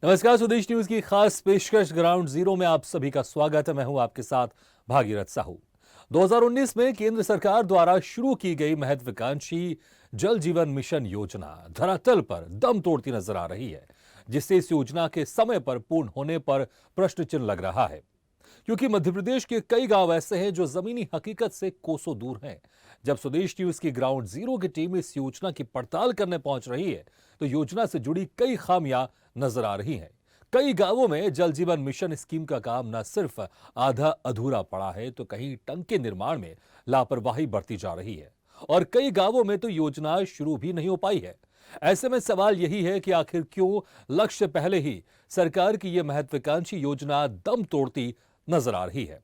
नमस्कार, स्वदेश न्यूज की खास पेशकश ग्राउंड जीरो में आप सभी का स्वागत है। मैं हूं आपके साथ भागीरथ साहू। 2019 में केंद्र सरकार द्वारा शुरू की गई महत्वाकांक्षी जल जीवन मिशन योजना धरातल पर दम तोड़ती नजर आ रही है, जिससे इस योजना के समय पर पूर्ण होने पर प्रश्न चिन्ह लग रहा है। क्योंकि मध्य प्रदेश के कई गांव ऐसे हैं जो जमीनी हकीकत से कोसों दूर हैं। जब स्वदेश न्यूज की ग्राउंड जीरो की टीम इस योजना की पड़ताल करने पहुंच रही है, तो योजना से जुड़ी कई खामियां नजर आ रही हैं। कई गांवों में जल जीवन मिशन स्कीम का काम न सिर्फ आधा अधूरा पड़ा है, तो कहीं टंक के निर्माण में लापरवाही बरती जा रही है और कई गांवों में तो योजना शुरू भी नहीं हो पाई है। ऐसे में सवाल यही है कि आखिर क्यों लक्ष्य पहले ही सरकार की यह महत्वाकांक्षी योजना दम तोड़ती नजर आ रही है।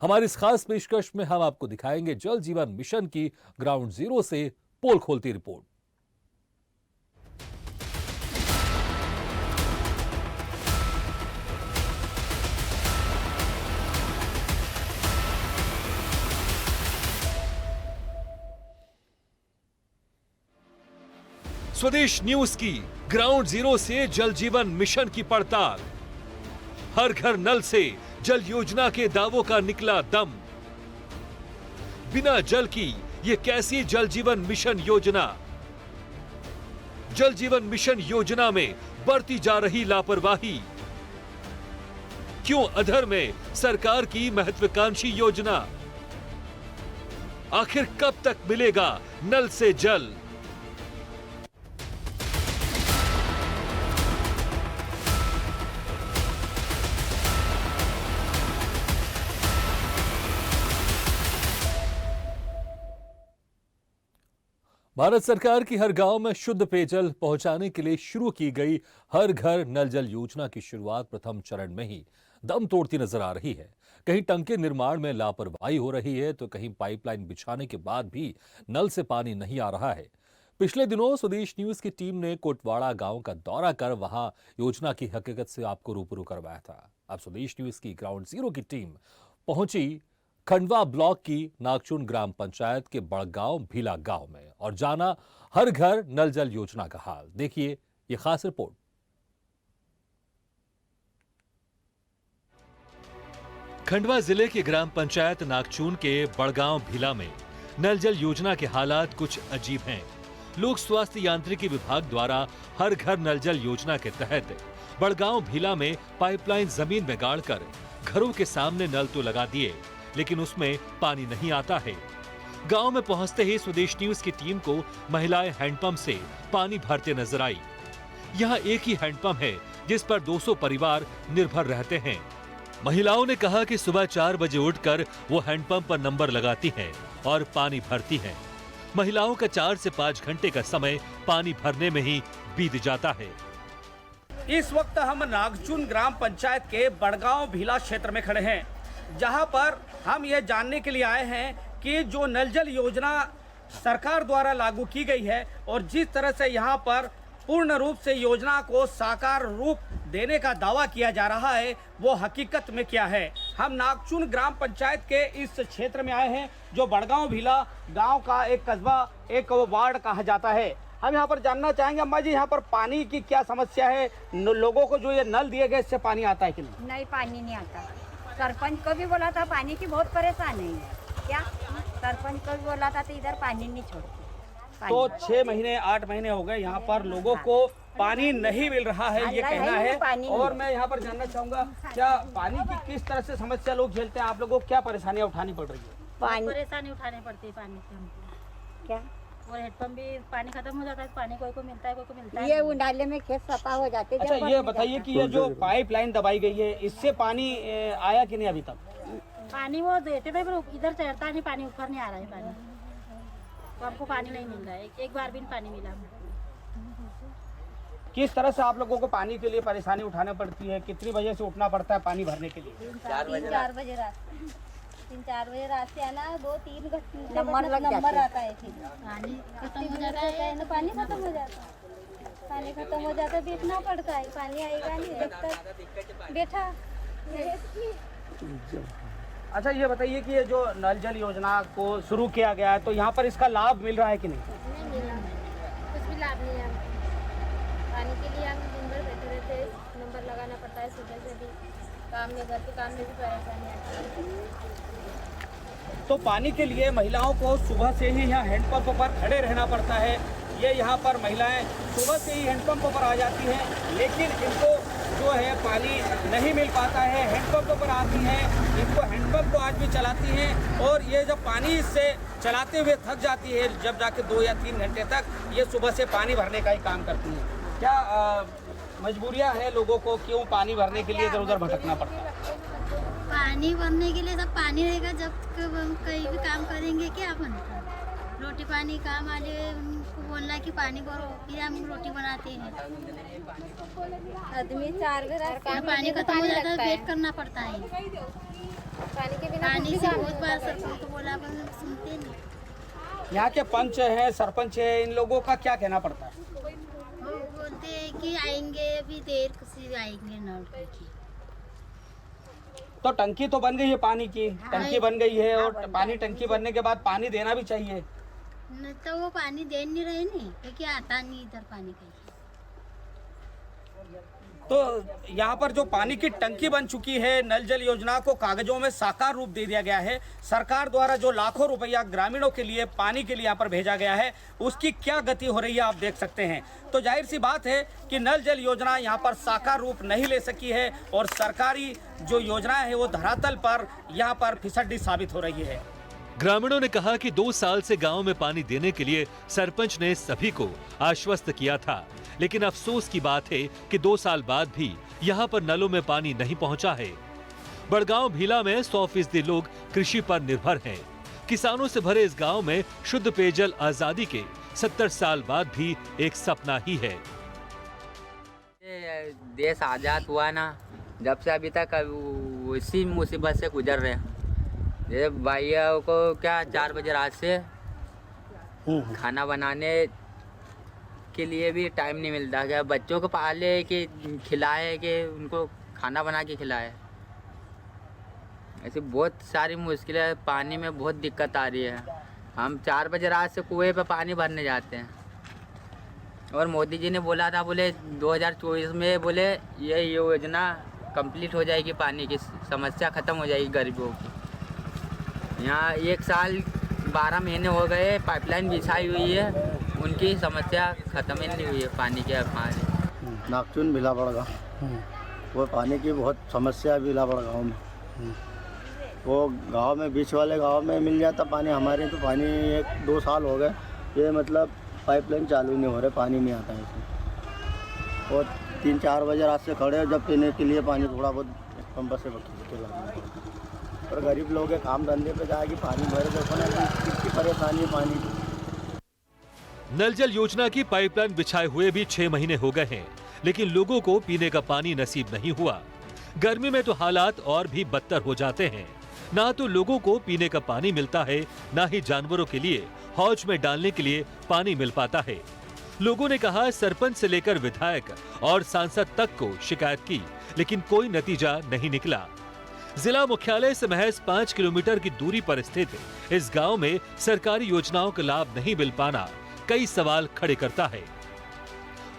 हमारी इस खास पेशकश में हम आपको दिखाएंगे जल जीवन मिशन की ग्राउंड जीरो से पोल खोलती रिपोर्ट। स्वदेश न्यूज की ग्राउंड जीरो से जल जीवन मिशन की पड़ताल। हर घर नल से जल योजना के दावों का निकला दम। बिना जल की ये कैसी जल जीवन मिशन योजना? जल जीवन मिशन योजना में बढ़ती जा रही लापरवाही। क्यों अधर में सरकार की महत्वाकांक्षी योजना? आखिर कब तक मिलेगा नल से जल? भारत सरकार की हर गांव में शुद्ध पेयजल पहुंचाने के लिए शुरू की गई हर घर नल जल योजना की शुरुआत प्रथम चरण में ही दम तोड़ती नजर आ रही है। कहीं टंके निर्माण में लापरवाही हो रही है, तो कहीं पाइपलाइन बिछाने के बाद भी नल से पानी नहीं आ रहा है। पिछले दिनों स्वदेश न्यूज की टीम ने कोटवाड़ा गांव का दौरा कर वहां योजना की हकीकत से आपको रूबरू करवाया था। अब स्वदेश न्यूज की ग्राउंड जीरो की टीम पहुंची खंडवा ब्लॉक की नागचुन ग्राम पंचायत के बड़गांव भीला गांव में और जाना हर घर नल जल योजना का हाल। देखिए ये खास रिपोर्ट। खंडवा जिले के ग्राम पंचायत नागचून के बड़गांव भीला में नल जल योजना के हालात कुछ अजीब हैं। लोक स्वास्थ्य यांत्रिकी विभाग द्वारा हर घर नल जल योजना के तहत बड़गांव भीला में पाइपलाइन जमीन में गाड़कर घरों के सामने नल तो लगा दिए, लेकिन उसमें पानी नहीं आता है। गांव में पहुंचते ही स्वदेश न्यूज की टीम को महिलाएं हैंडपंप से पानी भरते नजर आई। यहां एक ही हैंडपंप है जिस पर 200 परिवार निर्भर रहते हैं। महिलाओं ने कहा कि सुबह 4 बजे उठकर वो हैंडपंप पर नंबर लगाती हैं और पानी भरती हैं। महिलाओं का 4 से 5 घंटे का समय पानी भरने में ही बीत जाता है। इस वक्त हम नागचून ग्राम पंचायत के बड़गांव भीला क्षेत्र में खड़े हैं, जहां पर हम ये जानने के लिए आए हैं कि जो नल जल योजना सरकार द्वारा लागू की गई है और जिस तरह से यहां पर पूर्ण रूप से योजना को साकार रूप देने का दावा किया जा रहा है, वो हकीकत में क्या है। हम नागचून ग्राम पंचायत के इस क्षेत्र में आए हैं, जो बड़गांव भीला गांव का एक कस्बा, एक वार्ड कहा जाता है। हम यहाँ पर जानना चाहेंगे, अम्मा जी, यहाँ पर पानी की क्या समस्या है? लोगों को जो ये नल दिए गए, इससे पानी आता है कि नहीं? नहीं, पानी नहीं आता। सरपंच को भी बोला था, पानी की बहुत परेशानी है। क्या सरपंच को भी बोला था, तो इधर पानी नहीं छोड़ते। तो 6 महीने 8 महीने हो गए यहाँ पर लोगों को पानी नहीं मिल रहा है, ये कहना है। और मैं यहाँ पर जानना चाहूँगा, क्या पानी की किस तरह से समस्या लोग झेलते हैं? आप लोगों को क्या परेशानियाँ उठानी पड़ रही है? पानी परेशानी उठानी पड़ती है पानी से हमको। क्या और हेडपम्प भी पानी खत्म हो जाता है, पानी कोई को मिलता है, कोई को मिलता है। ये उंडाले में खेत सफा हो जाते। अच्छा, ये बताइए कि ये जो पाइपलाइन दबाई गई है, इससे पानी आया कि नहीं अभी तक? पानी वो देते थे, पर इधर चढ़ता नहीं, पानी ऊपर नहीं आ रहा है पानी, तो हमको पानी नहीं मिल रहा है। एक बार भी पानी मिला। किस तरह से आप लोगों को पानी के लिए परेशानी उठानी पड़ती है? कितनी बजे से उठना पड़ता है पानी भरने के लिए? 4 बजे रात 3-4 बजे रात से आना, 2-3 घंटे नंबर आता है। फिर पानी खत्म हो जाता है तो पानी खत्म हो जाता है। पानी खत्म हो जाता है, देखना पड़ता है पानी आएगा नहीं, जब तक बैठा। अच्छा, ये बताइए कि ये जो नल जल योजना को शुरू किया गया है, तो यहाँ पर इसका लाभ मिल रहा है कि नहीं? नहीं मिला, कुछ भी लाभ नहीं है। पानी के लिए हम दिन भर बैठे रहते हैं, नंबर है, सुबह से भी काम में, घर के काम में भी परेशानी आती है। तो पानी के लिए महिलाओं को सुबह से ही यहाँ हैंडपंप पर खड़े रहना पड़ता है। ये यहाँ पर महिलाएं सुबह से ही हैंडपंप पर आ जाती हैं, लेकिन इनको जो है पानी नहीं मिल पाता है। हैंडपंप पर आती हैं, इनको हैंडपंप को आज भी चलाती हैं और ये जब पानी इससे चलाते हुए थक जाती है, जब जाके 2 या 3 घंटे तक ये सुबह से पानी भरने का ही काम करती हैं। क्या मजबूरियाँ हैं लोगों को, क्यों पानी भरने के लिए इधर उधर भटकना पड़ता है? पानी भरने के लिए जब पानी रहेगा, जब कहीं भी काम करेंगे क्या अपन, रोटी पानी काम वाले उनको बोलना कि पानी भरो, फिर हम रोटी बनाते हैं। आदमी 4 घर पानी खत्म हो जाता है, वेट करना पड़ता है। पानी के बिना पानी से बहुत बार सरपंच को बोला पर सुनते नहीं। यहाँ के पंच हैं, सरपंच है, इन लोगों का क्या कहना पड़ता है? वो बोलते हैं कि आएंगे, अभी देर से आएंगे नल की। तो टंकी तो बन गई है, पानी की टंकी बन गई है और पानी टंकी बनने के बाद पानी देना भी चाहिए। नहीं तो वो पानी दे नहीं रहे नहीं, क्योंकि आता नहीं इधर पानी कहीं। तो यहाँ पर जो पानी की टंकी बन चुकी है, नल जल योजना को कागजों में साकार रूप दे दिया गया है। सरकार द्वारा जो लाखों रुपया ग्रामीणों के लिए पानी के लिए यहाँ पर भेजा गया है, उसकी क्या गति हो रही है आप देख सकते हैं। तो जाहिर सी बात है कि नल जल योजना यहाँ पर साकार रूप नहीं ले सकी है और सरकारी जो योजनाएं है वो धरातल पर यहाँ पर फिसड्डी साबित हो रही है। ग्रामीणों ने कहा कि 2 साल से गांव में पानी देने के लिए सरपंच ने सभी को आश्वस्त किया था, लेकिन अफसोस की बात है कि 2 साल बाद भी यहां पर नलों में पानी नहीं पहुंचा है। बड़गांव भीला में 100% लोग कृषि पर निर्भर हैं। किसानों से भरे इस गांव में शुद्ध पेयजल आजादी के 70 साल बाद भी एक सपना ही है। देश आज़ाद हुआ ना, जब से अभी तक उसी मुसीबत से गुजर रहे हैं। जैसे भाइयों को क्या 4 बजे रात से खाना बनाने के लिए भी टाइम नहीं मिलता, क्या बच्चों को पाले कि खिलाए, कि उनको खाना बना के खिलाए। ऐसी बहुत सारी मुश्किलें, पानी में बहुत दिक्कत आ रही है। हम 4 बजे रात से कुएं पे पानी भरने जाते हैं और मोदी जी ने बोला था, बोले 2024 में बोले ये योजना कंप्लीट हो जाएगी, पानी की समस्या ख़त्म हो जाएगी गरीबों की। यहाँ 1 साल 12 महीने हो गए, पाइपलाइन बिछाई हुई है, उनकी समस्या ख़त्म ही नहीं हुई है पानी के। हमारे नागचून भिला बड़गा, वो पानी की बहुत समस्या है भिला बड़गाँव में। वो गांव में, बीच वाले गांव में मिल जाता पानी, हमारे तो पानी 1-2 साल हो गए ये मतलब पाइपलाइन चालू नहीं हो रहे, पानी नहीं आता है इसमें। और 3-4 बजे रात से खड़े, जब पीने के लिए पानी थोड़ा बहुत पंप से और गरीब लोग के काम धंधे पे जाएगी, पानी भरे तो कितनी परेशानी है पानी की। नल जल योजना की पाइपलाइन बिछाए हुए भी 6 महीने हो गए हैं, लेकिन लोगों को पीने का पानी नसीब नहीं हुआ। गर्मी में तो हालात और भी बदतर हो जाते हैं। ना तो लोगों को पीने का पानी मिलता है, ना ही जानवरों के लिए हौज में डालने के लिए पानी मिल पाता है। लोगों ने कहा, सरपंच से लेकर विधायक और सांसद तक को शिकायत की, लेकिन कोई नतीजा नहीं निकला। जिला मुख्यालय से महज 5 किलोमीटर की दूरी पर स्थित इस गांव में सरकारी योजनाओं का लाभ नहीं मिल पाना कई सवाल खड़े करता है।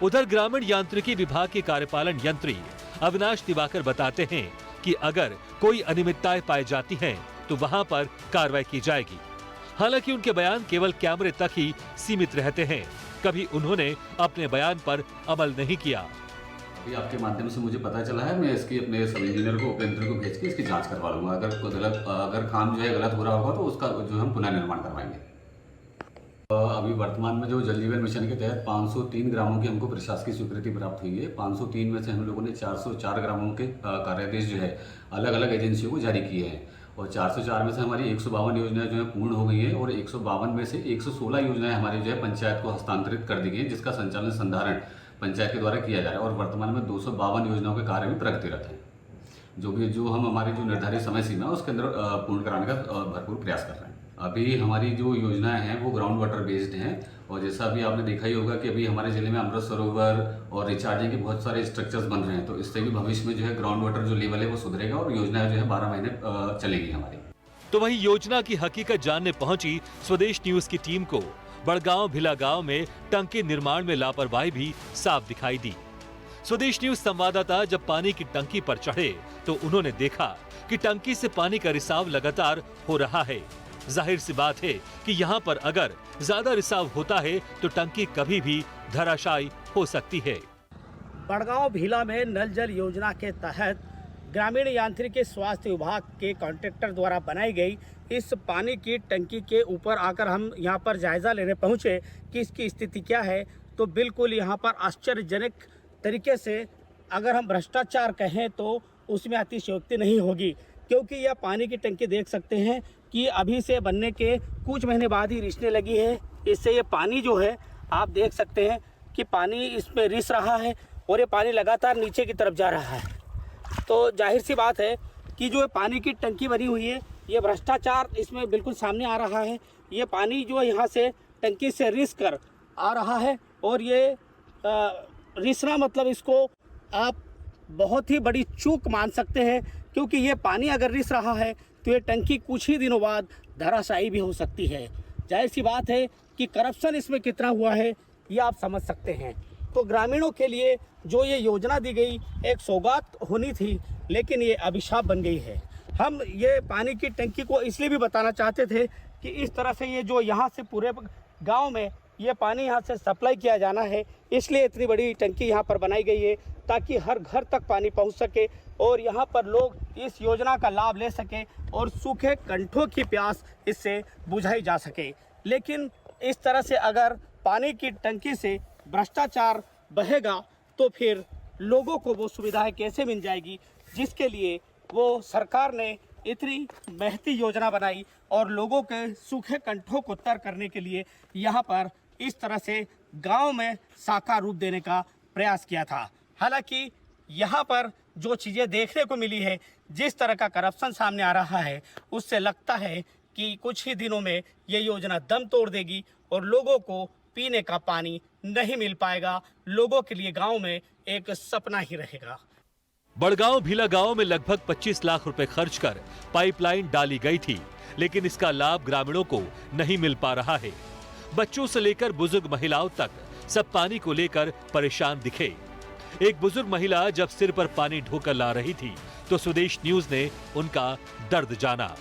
उधर ग्रामीण यांत्रिकी विभाग के कार्यपालन यंत्री अविनाश दिवाकर बताते हैं कि अगर कोई अनियमितताएं पाई जाती हैं तो वहां पर कार्रवाई की जाएगी। हालांकि उनके बयान केवल कैमरे तक ही सीमित रहते हैं, कभी उन्होंने अपने बयान पर अमल नहीं किया। आपके माध्यम से मुझे पता चला है, मैं इसकी अपने सब इंजीनियर को, उपयंत्र को भेज के इसकी जांच करवा लूंगा। अगर काम जो है गलत हो रहा होगा तो उसका जो हम पुनः निर्माण करवाएंगे। अभी वर्तमान में जो जल जीवन मिशन के तहत 503 ग्रामों की हमको प्रशासकीय स्वीकृति प्राप्त हुई है। 503 में से हम लोगों ने 404 ग्रामों के कार्यादेश जो है अलग अलग एजेंसियों को जारी किए हैं और 404 में से हमारी 152 योजनाएं जो है पूर्ण हो गई हैं और 152 में से 116 योजनाएं हमारी जो है पंचायत को हस्तांतरित कर दी गई हैं, जिसका संचालन संधारण पंचायत के द्वारा किया जा रहा है और वर्तमान में 252 योजनाओं के कार्य में प्रगतिरत हैं, जो हम हमारी जो निर्धारित समय सीमा है उसके अंदर पूर्ण कराने का भरपूर प्रयास कर रहे हैं। अभी हमारी जो योजनाएं हैं वो ग्राउंड वाटर बेस्ड हैं और जैसा अभी आपने देखा ही होगा कि अभी हमारे जिले में अमृत सरोवर और रिचार्जिंग के बहुत सारे स्ट्रक्चर्स बन रहे हैं, तो इससे भी भविष्य में जो है ग्राउंड वाटर जो लेवल है वो सुधरेगा और योजनाएं जो है 12 महीने चलेगी हमारी। तो वहीं योजना की हकीकत जानने पहुंची स्वदेश न्यूज की टीम को बड़गांव भिला गांव में टंकी निर्माण में लापरवाही भी साफ दिखाई दी। स्वदेश न्यूज संवाददाता जब पानी की टंकी पर चढ़े तो उन्होंने देखा कि टंकी से पानी का रिसाव लगातार हो रहा है। जाहिर सी बात है कि यहाँ पर अगर ज्यादा रिसाव होता है तो टंकी कभी भी धराशायी हो सकती है। बड़गांव भीला में नल जल योजना के तहत ग्रामीण यांत्रिकी स्वास्थ्य विभाग के कॉन्ट्रैक्टर द्वारा बनाई गई इस पानी की टंकी के ऊपर आकर हम यहाँ पर जायज़ा लेने पहुँचे कि इसकी स्थिति क्या है, तो बिल्कुल यहाँ पर आश्चर्यजनक तरीके से अगर हम भ्रष्टाचार कहें तो उसमें अतिशयोक्ति नहीं होगी, क्योंकि यह पानी की टंकी देख सकते हैं कि अभी से बनने के कुछ महीने बाद ही रिसने लगी है। इससे ये पानी जो है आप देख सकते हैं कि पानी इसमें रिस रहा है और ये पानी लगातार नीचे की तरफ जा रहा है। तो जाहिर सी बात है कि जो पानी की टंकी बनी हुई है ये भ्रष्टाचार इसमें बिल्कुल सामने आ रहा है। ये पानी जो यहाँ से टंकी से रिस कर आ रहा है और ये रिसना मतलब इसको आप बहुत ही बड़ी चूक मान सकते हैं, क्योंकि ये पानी अगर रिस रहा है तो ये टंकी कुछ ही दिनों बाद धराशायी भी हो सकती है। जाहिर सी बात है कि करप्शन इसमें कितना हुआ है ये आप समझ सकते हैं। तो ग्रामीणों के लिए जो ये योजना दी गई एक सौगात होनी थी, लेकिन ये अभिशाप बन गई है। हम ये पानी की टंकी को इसलिए भी बताना चाहते थे कि इस तरह से ये जो यहाँ से पूरे गांव में ये पानी यहाँ से सप्लाई किया जाना है, इसलिए इतनी बड़ी टंकी यहाँ पर बनाई गई है ताकि हर घर तक पानी पहुँच सके और यहाँ पर लोग इस योजना का लाभ ले सके और सूखे कंठों की प्यास इससे बुझाई जा सके। लेकिन इस तरह से अगर पानी की टंकी से भ्रष्टाचार बहेगा तो फिर लोगों को वो सुविधाएं कैसे मिल जाएगी जिसके लिए वो सरकार ने इतनी महती योजना बनाई और लोगों के सूखे कंठों को तर करने के लिए यहाँ पर इस तरह से गांव में साकार रूप देने का प्रयास किया था। हालांकि यहाँ पर जो चीज़ें देखने को मिली है, जिस तरह का करप्शन सामने आ रहा है, उससे लगता है कि कुछ ही दिनों में ये योजना दम तोड़ देगी और लोगों को पीने का पानी नहीं मिल पाएगा। लोगों के लिए गांव में एक सपना ही रहेगा। बड़गांव भीला गांव में लगभग 25 लाख रुपए खर्च कर पाइपलाइन डाली गई थी, लेकिन इसका लाभ ग्रामीणों को नहीं मिल पा रहा है। बच्चों से लेकर बुजुर्ग महिलाओं तक सब पानी को लेकर परेशान दिखे। एक बुजुर्ग महिला जब सिर पर पानी ढोकर ला रही थी तो स्वदेश न्यूज ने उनका दर्द जाना।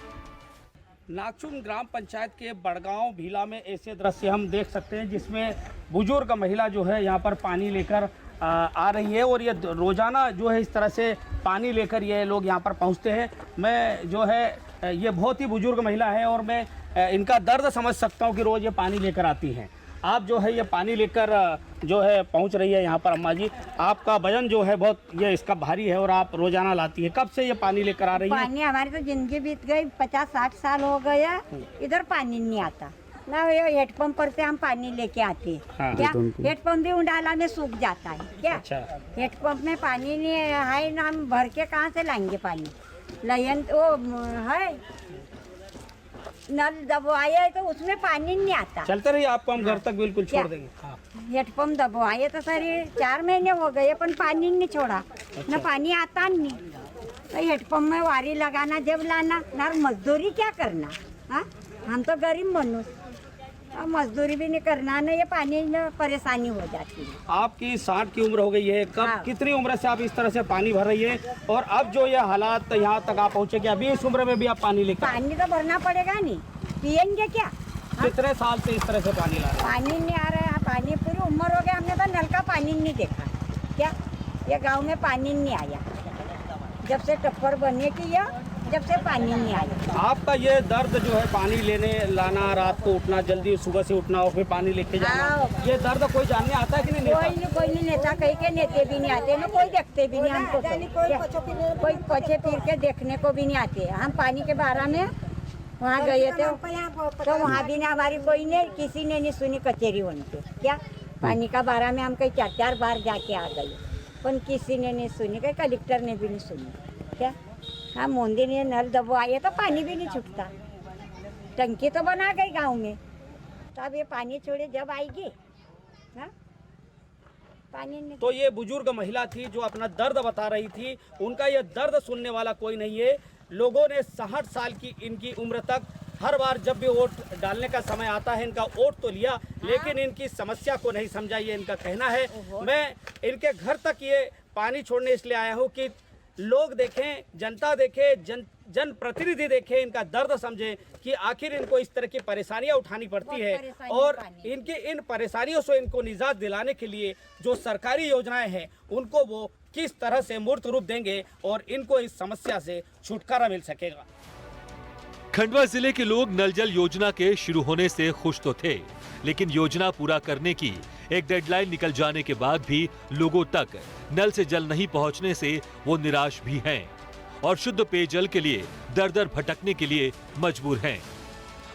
नागचुन ग्राम पंचायत के बड़गांव भीला में ऐसे दृश्य हम देख सकते हैं जिसमें बुजुर्ग महिला जो है यहाँ पर पानी लेकर आ रही है और ये रोज़ाना जो है इस तरह से पानी लेकर ये लोग यहाँ पर पहुँचते हैं। मैं जो है ये बहुत ही बुजुर्ग महिला है और मैं इनका दर्द समझ सकता हूँ कि रोज़ ये पानी लेकर आती हैं। आप जो है ये पानी लेकर जो है पहुँच रही है यहाँ पर। अम्मा जी, आपका वजन जो है बहुत ये इसका भारी है और आप रोज़ाना लाती है। कब से ये पानी लेकर आ रही है? पानी हमारी तो जिंदगी बीत गई, 50-60 साल हो गया, इधर पानी नहीं आता ना। ये हेडपंप पर से हम पानी लेके आते हैं। हाँ। क्या हेडपंप भी उंडाला में सूख जाता है क्या? अच्छा। हेडपंप में पानी नहीं है ना, हम भर के कहाँ से लाएंगे पानी? लयन वो है नल दबवाए है तो उसमें पानी नहीं आता। चलते रहिए, आपको हम घर तक बिल्कुल छोड़ देंगे। हाँ। हेडपंप दबवाए तो सर 4 महीने हो गए पण पानी नहीं छोड़ा। ना पानी आता नहीं तो हेडपंप में वारी लगाना जब लाना ना, मजदूरी क्या करना? हाँ, हम तो गरीब मनुष्य, मजदूरी भी नहीं करना ना, ये पानी में परेशानी हो जाती है। आपकी 60 की उम्र हो गई है, कब हाँ। कितनी उम्र से आप इस तरह से पानी भर रही है और अब जो ये हालात यहाँ तक आप पहुँचे कि अभी इस उम्र में भी आप पानी लेकर? पानी तो भरना पड़ेगा नहीं, पियेंगे क्या? कितने साल से इस तरह से पानी ला रहे हैं? पानी नहीं आ रहा है, पानी पूरी उम्र हो गया, हमने तो नल का पानी नहीं देखा क्या? ये गांव में पानी नहीं आया जब से टप्पर बनने की, जब से पानी नहीं आया। आपका ये दर्द जो है पानी लेने लाना, रात को उठना, जल्दी सुबह से उठना और फिर पानी लेके जाना, हाँ। ये दर्द कोई जानने आता है कि नहीं? कोई नहीं नेता, कहीं के नेते भी नहीं आते ना, कोई देखते भी नहीं हमको कोई पछे फिर के देखने को भी नहीं आते। हम पानी के बारे में वहाँ गए थे तो वहाँ भी ना हमारी कोई ने किसी ने नहीं सुनी कचेरी उनके क्या? पानी का बारे में हम कहीं 4 बार जाके आ गए पर किसी ने नहीं सुनी, कहीं कलेक्टर ने भी नहीं सुनी क्या? हाँ, मोदी ने नल दबवाए तो पानी भी नहीं छूटता। टंकी तो बना गई गांव में, तो अब ये पानी छोड़े जब आएगी। हाँ, पानी नहीं। तो ये बुजुर्ग महिला थी जो अपना दर्द बता रही थी, उनका ये दर्द सुनने वाला कोई नहीं है। लोगों ने 60 साल की इनकी उम्र तक हर बार जब भी वोट डालने का समय आता है इनका वोट तो लिया, लेकिन इनकी समस्या को नहीं समझा, ये इनका कहना है। मैं इनके घर तक ये पानी छोड़ने इसलिए आया हूँ कि लोग देखें, जनता देखे, जनप्रतिनिधि देखें, इनका दर्द समझें कि आखिर इनको इस तरह की परेशानियां उठानी पड़ती है, और इनकी इन परेशानियों से इनको निजात दिलाने के लिए जो सरकारी योजनाएं हैं उनको वो किस तरह से मूर्त रूप देंगे और इनको इस समस्या से छुटकारा मिल सकेगा। खंडवा जिले के लोग नल जल योजना के शुरू होने से खुश तो थे, लेकिन योजना पूरा करने की एक डेडलाइन निकल जाने के बाद भी लोगों तक नल से जल नहीं पहुंचने से वो निराश भी हैं और शुद्ध पेयजल के लिए दर दर भटकने के लिए मजबूर हैं।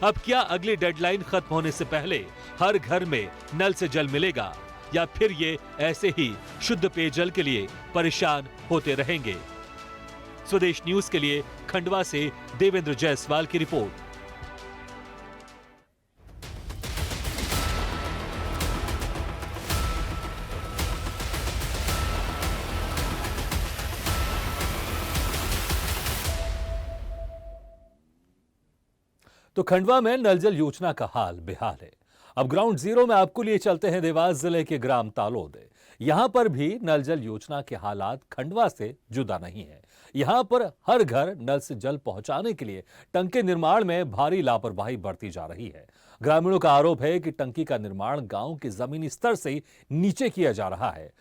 अब क्या अगली डेडलाइन खत्म होने से पहले हर घर में नल से जल मिलेगा, या फिर ये ऐसे ही शुद्ध पेयजल के लिए परेशान होते रहेंगे? स्वदेश न्यूज के लिए खंडवा से देवेंद्र जायसवाल की रिपोर्ट। तो खंडवा में नल जल योजना का हाल बेहाल है। अब ग्राउंड जीरो में आपको लिए चलते हैं देवास जिले के ग्राम तालोद। यहां पर भी नल जल योजना के हालात खंडवा से जुदा नहीं है। यहां पर हर घर नल से जल पहुंचाने के लिए टंकी निर्माण में भारी लापरवाही बरती जा रही है। ग्रामीणों का आरोप है कि टंकी का निर्माण गांव के जमीनी स्तर से नीचे किया जा रहा है,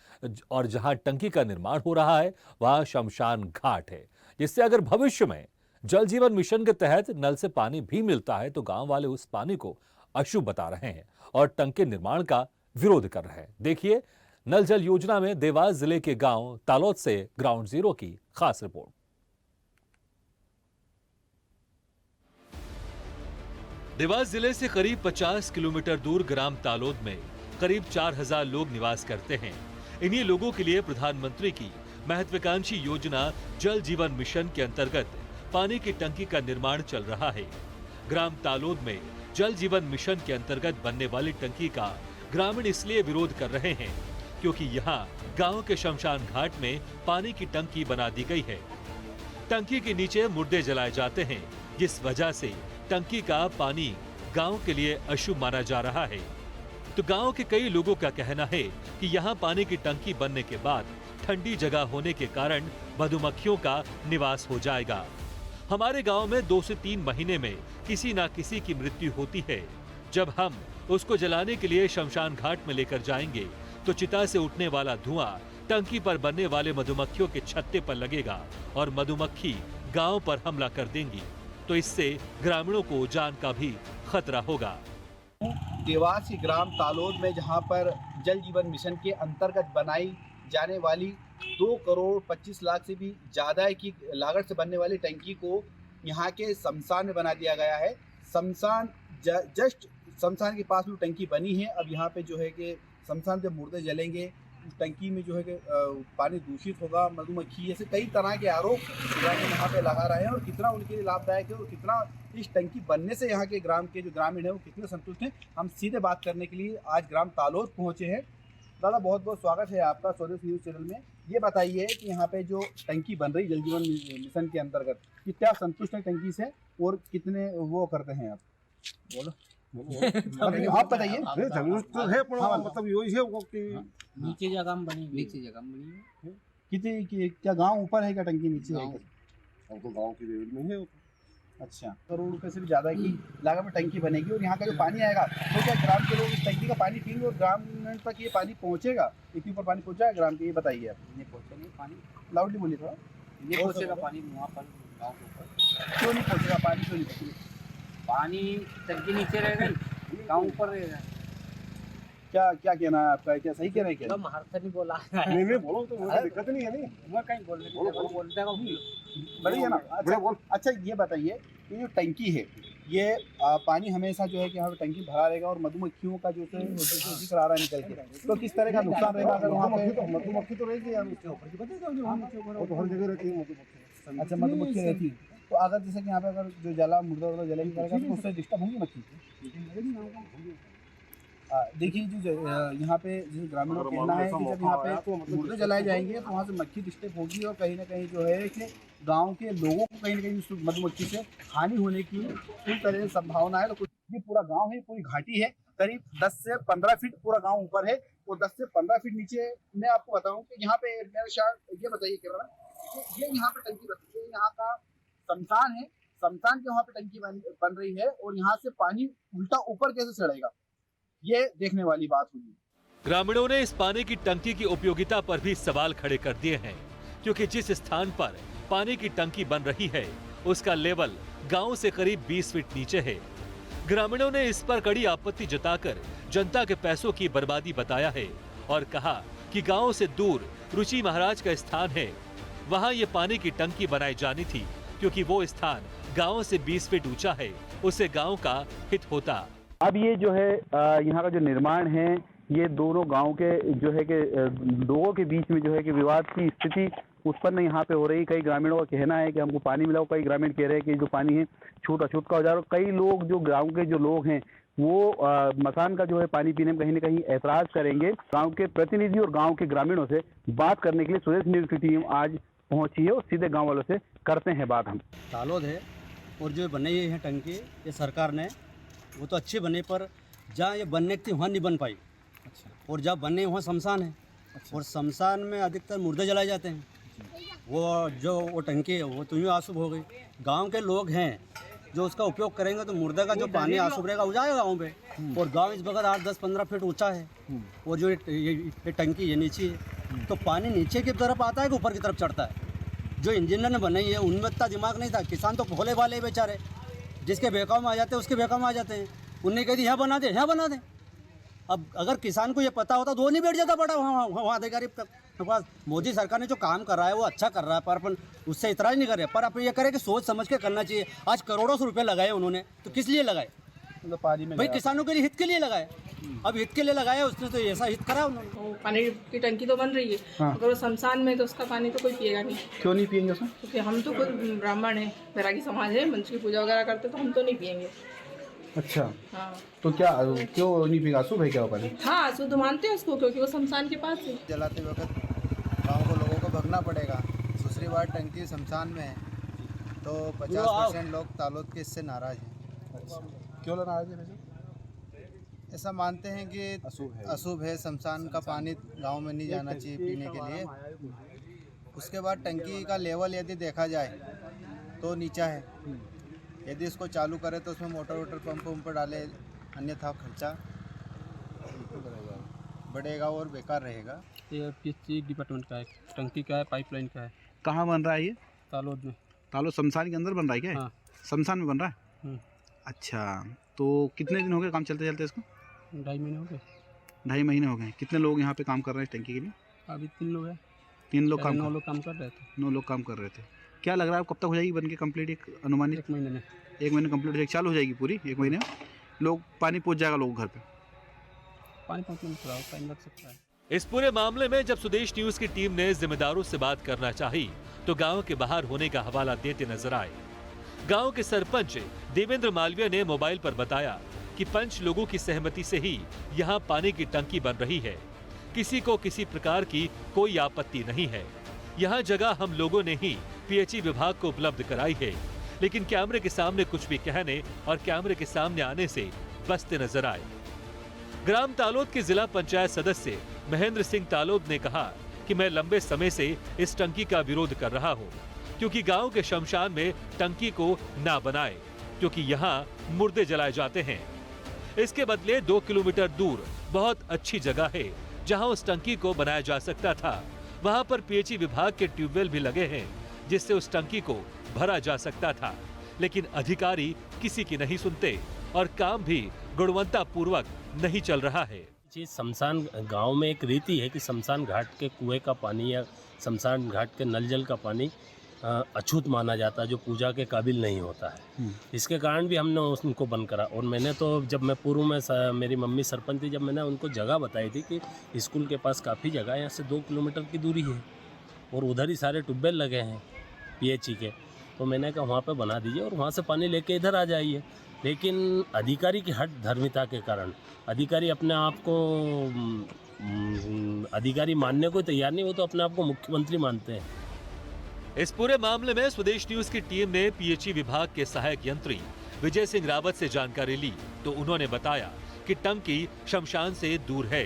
और जहां टंकी का निर्माण हो रहा है वहां शमशान घाट है, जिससे अगर भविष्य में जल जीवन मिशन के तहत नल से पानी भी मिलता है तो गांव वाले उस पानी को अशुभ बता रहे हैं और टंकी निर्माण का विरोध कर रहे हैं। देखिए नल जल योजना में देवास जिले के गांव तालोद से ग्राउंड जीरो की खास रिपोर्ट। देवास जिले से करीब 50 किलोमीटर दूर ग्राम तालोद में करीब 4000 लोग निवास करते हैं। इन्हीं लोगों के लिए प्रधानमंत्री की महत्वाकांक्षी योजना जल जीवन मिशन के अंतर्गत पानी की टंकी का निर्माण चल रहा है। ग्राम तालोद में जल जीवन मिशन के अंतर्गत बनने वाली टंकी का ग्रामीण इसलिए विरोध कर रहे हैं क्योंकि यहाँ गांव के शमशान घाट में पानी की टंकी बना दी गई है। टंकी के नीचे मुर्दे जलाए जाते हैं, जिस वजह से टंकी का पानी गांव के लिए अशुभ माना जा रहा है। तो गांव के कई लोगों का कहना है कि यहाँ पानी की टंकी बनने के बाद ठंडी जगह होने के कारण मधुमक्खियों का निवास हो जाएगा। हमारे गांव में 2 से 3 महीने में किसी ना किसी की मृत्यु होती है। जब हम उसको जलाने के लिए शमशान घाट में लेकर जाएंगे तो चिता से उठने वाला धुआं टंकी पर बनने वाले मधुमक्खियों के छत्ते पर लगेगा और मधुमक्खी गांव पर हमला कर देंगी, तो इससे ग्रामीणों को जान का भी खतरा होगा। देवास के ग्राम तालोद में जहां पर जल जीवन मिशन के अंतर्गत बनाई जाने वाली 2 करोड़ 25 लाख से भी ज़्यादा की लागत से बनने वाली टंकी को यहाँ के शमशान में बना दिया गया है। शमशान जस्ट शमशान के पास में टंकी बनी है। अब यहाँ पे जो है कि शमशान जब मुर्दे जलेंगे उस टंकी में जो है कि पानी दूषित होगा, मधुमक्खी, ऐसे कई तरह के आरोप यहाँ पे लगा रहे हैं और कितना उनके लिए लाभदायक है और कितना इस टंकी बनने से यहाँ के ग्राम के जो ग्रामीण है वो कितने संतुष्ट हैं। हम सीधे बात करने के लिए आज ग्राम तालोद पहुँचे हैं। दादा बहुत बहुत स्वागत है आपका स्वदेश न्यूज़ चैनल में। ये बताइए कि यहाँ पे जो टंकी बन रही जल जीवन मिशन के अंतर्गत कितना संतुष्ट है टंकी से और कितने वो करते हैं आप? बोलो आप बताइए। मतलब यही है कि नीचे जगह में बनी है। कितने क्या गांव ऊपर है क्या टंकी नीचे है? अब तो गांव की लेवल में है। अच्छा, करोड़ रुपए से भी ज़्यादा की लागत में टंकी बनेगी और यहाँ का जो पानी आएगा तो क्या ग्राम के लोग इस टंकी का पानी पीएंगे और ग्राम तक ये पानी पहुँचेगा? इतनी ऊपर पानी पहुँचा है ग्राम के, ये बताइए आप। ये पहुँचेगा पानी, लाउडली बोलिए थोड़ा। ये पहुँचेगा पानी वहाँ पर गाँव के ऊपर। क्यों नहीं पहुँचेगा पानी? क्यों नहीं पहुँचेगा पानी टंकी नीचे रहेगा, गाँव ऊपर रहेगा। क्या क्या कहना है आपका? क्या सही कह रहे हैं? क्या नहीं बोला नहीं बोलो तो दिक्कत नहीं है। नहीं मैं कहीं बोलते बढ़िया ना। अच्छा ये बताइए कि जो टंकी है ये पानी हमेशा जो है कि यहाँ पे टंकी भरा रहेगा और मधुमक्खियों का जो है जिक्र आ रहा है निकल के, तो किस तरह का नुकसान रहेगा अगर वहाँ पे? मधुमक्खी तो रहेगी यार उसके ऊपर, तो हर जगह रहती है मधुमक्खी। अच्छा, मधुमक्खी रहती है तो अगर जैसे कि यहाँ पे अगर जो जला मुर्दा जलेगी करेगा तो उससे डिस्टर्ब होंगी मक्खी? देखिए जो यहाँ पे जो ग्रामीणों का कहना है कि जब यहाँ पे मुर्दे जलाए जाएंगे तो वहाँ से मक्खी डिस्टर्ब होगी और कहीं ना कहीं जो है कि गांव के लोगों को कहीं ना कहीं उस मधुमक्खी से हानि होने की पूरी तरह से संभावना है। तो कुछ ये पूरा गांव है, पूरी घाटी है, करीब 10 से 15 फीट पूरा गांव ऊपर है और 10 से 15 फीट नीचे मैं आपको बताऊं कि यहाँ पे मेरे शायद ये बताइए केवल ये यहाँ पे टंकी बनती है, यहाँ का शमशान है, शमशान के वहाँ पे टंकी बन रही है और यहाँ से पानी उल्टा ऊपर कैसे चढ़ेगा ये देखने वाली बात होगी। ग्रामीणों ने इस पानी की टंकी की उपयोगिता पर भी सवाल खड़े कर दिए हैं, क्योंकि जिस स्थान पर पानी की टंकी बन रही है उसका लेवल गांव से करीब 20 फीट नीचे है। ग्रामीणों ने इस पर कड़ी आपत्ति जताकर जनता के पैसों की बर्बादी बताया है और कहा कि गांव से दूर रुचि महाराज का स्थान है, वहां ये पानी की टंकी बनाई जानी थी, क्योंकि वो स्थान गांव से 20 फीट ऊंचा है, उससे गांव का हित होता। अब ये जो है यहाँ का जो निर्माण है ये दोनों गांव के जो है कि लोगों के बीच में जो है कि विवाद की स्थिति उत्पन्न यहाँ पे हो रही। कई ग्रामीणों का कहना है कि हमको पानी मिला, कई ग्रामीण कह रहे हैं कि जो पानी है छूट अछूत का हो जा रहा है। कई लोग जो गांव के जो लोग हैं वो मकान का जो है पानी पीने में कहीं ना कहीं ऐतराज करेंगे। गांव के प्रतिनिधि और गांव के ग्रामीणों से बात करने के लिए सुरेश न्यूज़ की टीम आज पहुंची है और सीधे गाँव वालों से करते हैं बात। हम तालोद है और जो बनाई है टंकी ये सरकार ने, वो तो अच्छी बने पर जहाँ ये बनने की थी वहाँ नहीं बन पाई। अच्छा। और जहाँ बनने वहाँ शमशान है। अच्छा। और शमशान में अधिकतर मुर्दे जलाए जाते हैं। वो टंकी है वो तो यूँ आशुभ हो गई। गांव के लोग हैं जो उसका उपयोग करेंगे तो मुर्दे का जो पानी आशुभ रहेगा वो जाएगा गाँव पे। और गाँव इस बगैर 8-10-15 फीट ऊँचा है और जो ये टंकी ये नीचे है तो पानी नीचे की तरफ आता है कि ऊपर की तरफ चढ़ता है। जो इंजीनियर ने बनाई है उनमें इतना दिमाग नहीं था। किसान तो भोले भाले बेचारे, जिसके बहकाव में आ जाते हैं उसके बहकाव में आ जाते हैं। उनने कह दी यहाँ बना दे, यहाँ बना दे। अब अगर किसान को ये पता होता तो वो नहीं बैठ जाता बड़ा वहाँ अधिकारी के पास। मोदी सरकार ने जो काम कर रहा है वो अच्छा कर रहा है, पर अपन उससे इतराज नहीं कर रहे। पर अपन ये करें कि सोच समझ के करना चाहिए। आज करोड़ों से रुपये लगाए उन्होंने, तो किस लिए लगाए? मतलब पानी में भाई किसानों के लिए, हित के लिए लगाए। अब हित के लिए लगाया उसने तो ऐसा हित करा उन्होंने। पानी की टंकी तो बन रही है। हाँ। अगर वो शमशान में तो उसका पानी तो कोई पिएगा नहीं। क्यों नहीं पियेंगे उसमें? क्योंकि हम तो खुद ब्राह्मण है, बैरागी समाज है, मंच की पूजा वगैरह करते तो हम तो नहीं पियेंगे। अच्छा। हाँ। तो क्या क्यों नहीं पिएगा? अशुभ है क्या वो पानी? हाँ अशुद्ध मानते हैं उसको, क्योंकि वो शमशान के पास है। जलाते वक्त गाँव को लोगों को भगना पड़ेगा। दूसरी बार टंकी शमशान में है तो 50% लोग तालोद के इससे नाराज हैं। अच्छा। क्यों नाराज है? ऐसा मानते हैं कि अशुभ है, शमशान का पानी गांव में नहीं जाना चाहिए पीने के लिए। उसके बाद टंकी का लेवल यदि देखा जाए तो नीचा है। यदि इसको चालू करे तो उसमें मोटर पंप डाले, अन्यथा खर्चा बढ़ेगा और बेकार रहेगा। ये पीएचई डिपार्टमेंट का है, टंकी का है, पाइपलाइन का है। कहाँ बन रहा है ये? तालोद में। तालोद शमशान के अंदर बन रहा है क्या? हाँ। शमशान में बन रहा है। अच्छा, तो कितने दिन हो गए काम चलते इसको? 2.5 महीने हो गए। 2.5 महीने हो गए। कितने लोग यहाँ पे काम कर रहे हैं इस टंकी के लिए? अभी 3 लोग हैं। 3 लोग काम 9 लोग काम कर रहे थे। 9 लोग काम कर रहे थे। क्या लग रहा है कब तक हो जाएगी बन के कंप्लीट? एक अनुमानित 1 महीने में। 1 महीने कंप्लीट हो जाएगी, चालू हो जाएगी पूरी 1 महीने में। लोग पानी पहुँच जाएगा लोग घर पे? पानी पहुँचने में थोड़ा टाइम लग सकता है। इस पूरे मामले में जब सुदेश न्यूज की टीम ने जिम्मेदारों से बात करना चाही तो गांव के बाहर होने का हवाला देते नजर आए। गांव के सरपंच देवेंद्र मालवीय ने मोबाइल पर बताया कि 5 लोगों की सहमति से ही यहां पानी की टंकी बन रही है। किसी को किसी प्रकार की कोई आपत्ति नहीं है। यहां जगह हम लोगों ने ही पीएचई विभाग को उपलब्ध कराई है, लेकिन कैमरे के सामने कुछ भी कहने और कैमरे के सामने आने से बचते नजर आए। ग्राम तालोद के जिला पंचायत सदस्य महेंद्र सिंह तालोद ने कहा कि मैं लंबे समय से इस टंकी का विरोध कर रहा हूं, क्योंकि गांव के शमशान में टंकी को ना बनाए, क्योंकि यहां मुर्दे जलाए जाते हैं। इसके बदले 2 किलोमीटर दूर बहुत अच्छी जगह है जहां उस टंकी को बनाया जा सकता था। वहां पर पीएचई विभाग के ट्यूबवेल भी लगे हैं जिससे उस टंकी को भरा जा सकता था, लेकिन अधिकारी किसी की नहीं सुनते और काम भी गुणवत्ता पूर्वक नहीं चल रहा है। जी, शमशान गांव में एक रीति है कि शमशान घाट के कुएं का पानी या शमशान घाट के नल जल का पानी अछूत माना जाता है, जो पूजा के काबिल नहीं होता है। इसके कारण भी हमने उनको बंद करा। और मैंने तो जब मैं पूर्व में मेरी मम्मी सरपंच थी, जब मैंने उनको जगह बताई थी कि स्कूल के पास काफ़ी जगह है, यहाँ से 2 किलोमीटर की दूरी है और उधर ही सारे ट्यूबवेल लगे हैं पीएचई के, तो मैंने कहा वहाँ पे बना दीजिए और वहाँ से पानी लेके इधर आ जाइए। लेकिन अधिकारी की हट धर्मिता के कारण अधिकारी अपने आप को अधिकारी मानने को तैयार नहीं, वो तो अपने आप को मुख्यमंत्री मानते हैं। इस पूरे मामले में स्वदेश न्यूज की टीम ने पीएचई विभाग के सहायक यंत्री विजय सिंह रावत से जानकारी ली तो उन्होंने बताया कि टंकी शमशान से दूर है।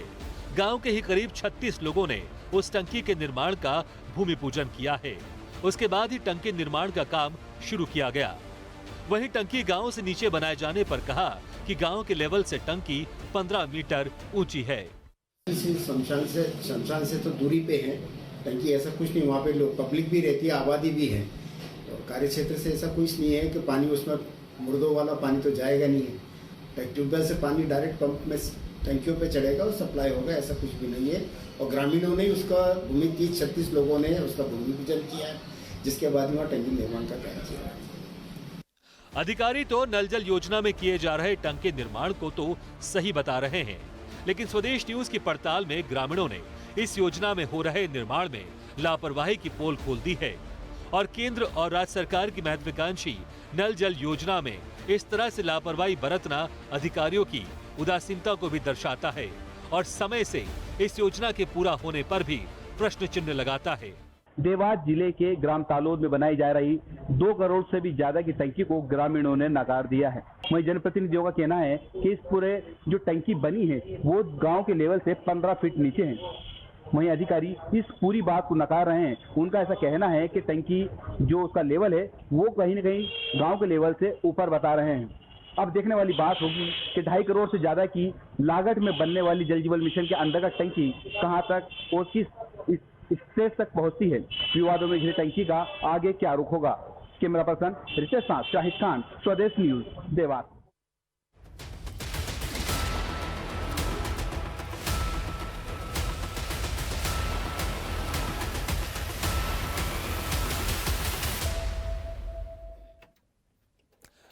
गांव के ही करीब 36 लोगों ने उस टंकी के निर्माण का भूमि पूजन किया है। उसके बाद ही टंकी निर्माण का काम शुरू किया गया। वहीं टंकी गांव से नीचे बनाए जाने पर कहा कि गांव के लेवल से टंकी 15 मीटर ऊंची है। शमशान से तो दूरी पे है टंकी, ऐसा कुछ नहीं। वहाँ पे लोग पब्लिक भी रहती है, आबादी भी है। तो कार्य क्षेत्र से ऐसा कुछ नहीं है कि पानी उसमें मुर्दों वाला पानी तो जाएगा नहीं है। ट्यूबवेल से पानी डायरेक्ट पंप में टंकियों पे चढ़ेगा और सप्लाई होगा, ऐसा कुछ भी नहीं है। और ग्रामीणों ने उसका भूमि 36 लोगों ने उसका भूमि पूजन किया है, जिसके बाद वहाँ टंकी निर्माण का कार्य किया है। अधिकारी तो नल जल योजना में किए जा रहे टंकी निर्माण को तो सही बता रहे हैं, लेकिन स्वदेश न्यूज की पड़ताल में ग्रामीणों ने इस योजना में हो रहे निर्माण में लापरवाही की पोल खोल दी है और केंद्र और राज्य सरकार की महत्वाकांक्षी नल जल योजना में इस तरह से लापरवाही बरतना अधिकारियों की उदासीनता को भी दर्शाता है और समय से इस योजना के पूरा होने पर भी प्रश्न चिन्ह लगाता है। देवास जिले के ग्राम तालोद में बनाई जा रही 2 करोड़ से भी ज्यादा की टंकी को ग्रामीणों ने नकार दिया है। वहीं जनप्रतिनिधियों का कहना है कि इस पूरे जो टंकी बनी है वो गांव के लेवल से 15 फीट नीचे है। वहीं अधिकारी इस पूरी बात को नकार रहे हैं। उनका ऐसा कहना है कि टंकी जो उसका लेवल है वो कहीं न कहीं गांव के लेवल से ऊपर बता रहे हैं। अब देखने वाली बात होगी कि 2.5 करोड़ से ज्यादा की लागत में बनने वाली जल जीवन मिशन के अंतर्गत टंकी कहां तक और किस स्टेज तक पहुंचती है। विवादों में घिरी टंकी का आगे क्या रुख होगा। कैमरा पर्सन रितेश साथ शाहिद खान, स्वदेश न्यूज, देवास।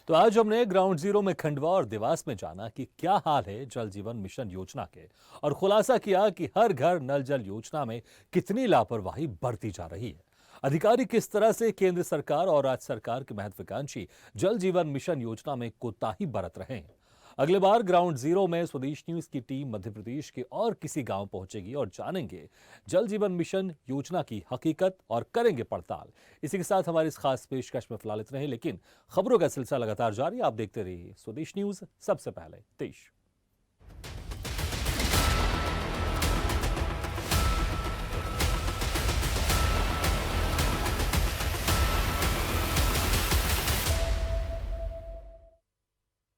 तो आज हमने ग्राउंड जीरो में खंडवा और देवास में जाना कि क्या हाल है जल जीवन मिशन योजना के और खुलासा किया कि हर घर नल जल योजना में कितनी लापरवाही बरती जा रही है। अधिकारी किस तरह से केंद्र सरकार और राज्य सरकार की महत्वाकांक्षी जल जीवन मिशन योजना में कोताही बरत रहे हैं। अगले बार ग्राउंड जीरो में स्वदेश न्यूज की टीम मध्य प्रदेश के और किसी गांव पहुंचेगी और जानेंगे जल जीवन मिशन योजना की हकीकत और करेंगे पड़ताल। इसी के साथ हमारी इस खास पेशकश में फिलहाल इतना ही, लेकिन खबरों का सिलसिला लगातार जारी। आप देखते रहिए स्वदेश न्यूज, सबसे पहले देश।